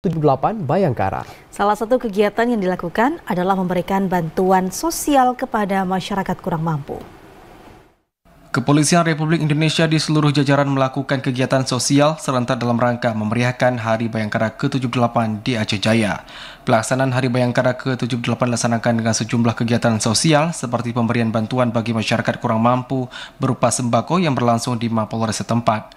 78 Bayangkara. Salah satu kegiatan yang dilakukan adalah memberikan bantuan sosial kepada masyarakat kurang mampu. Kepolisian Republik Indonesia di seluruh jajaran melakukan kegiatan sosial serentak dalam rangka memeriahkan Hari Bayangkara ke-78 di Aceh Jaya. Pelaksanaan Hari Bayangkara ke-78 dilaksanakan dengan sejumlah kegiatan sosial seperti pemberian bantuan bagi masyarakat kurang mampu berupa sembako yang berlangsung di Mapolres setempat.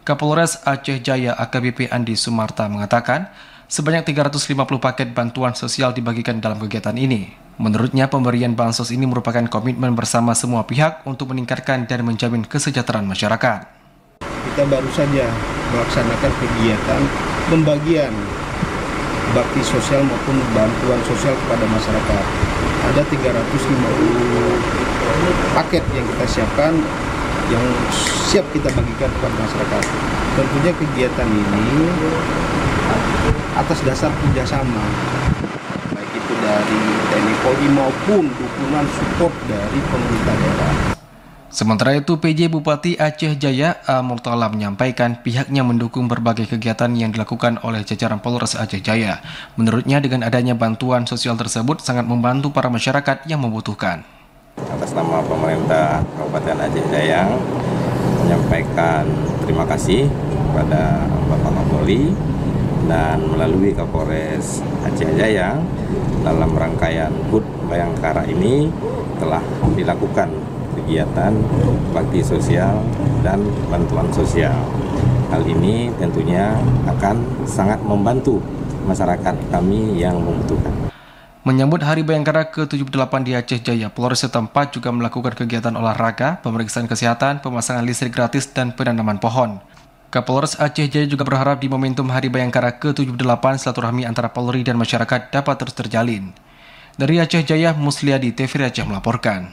Kapolres Aceh Jaya AKBP Andi Sumarta mengatakan, sebanyak 350 paket bantuan sosial dibagikan dalam kegiatan ini. Menurutnya, pemberian bansos ini merupakan komitmen bersama semua pihak untuk meningkatkan dan menjamin kesejahteraan masyarakat. Kita baru saja melaksanakan kegiatan pembagian bakti sosial maupun bantuan sosial kepada masyarakat. Ada 350 paket yang kita siapkan, yang siap kita bagikan kepada masyarakat. Tentunya kegiatan ini atas dasar kerjasama, baik itu dari TNI Polri maupun dukungan support dari pemerintah daerah. Sementara itu, PJ Bupati Aceh Jaya A. Murtala menyampaikan pihaknya mendukung berbagai kegiatan yang dilakukan oleh jajaran Polres Aceh Jaya. Menurutnya, dengan adanya bantuan sosial tersebut sangat membantu para masyarakat yang membutuhkan. Atas nama pemerintah Kabupaten Aceh Jaya menyampaikan terima kasih kepada Bapak Kapolri dan melalui Kapolres Aceh Jaya dalam rangkaian HUT Bayangkara ini telah dilakukan kegiatan bakti sosial dan bantuan sosial. Hal ini tentunya akan sangat membantu masyarakat kami yang membutuhkan. Menyambut Hari Bayangkara ke-78 di Aceh Jaya, Polres setempat juga melakukan kegiatan olahraga, pemeriksaan kesehatan, pemasangan listrik gratis, dan penanaman pohon. Kapolres Aceh Jaya juga berharap di momentum Hari Bayangkara ke-78 silaturahmi antara Polri dan masyarakat dapat terus terjalin. Dari Aceh Jaya, Musliadi, TVRI Aceh melaporkan.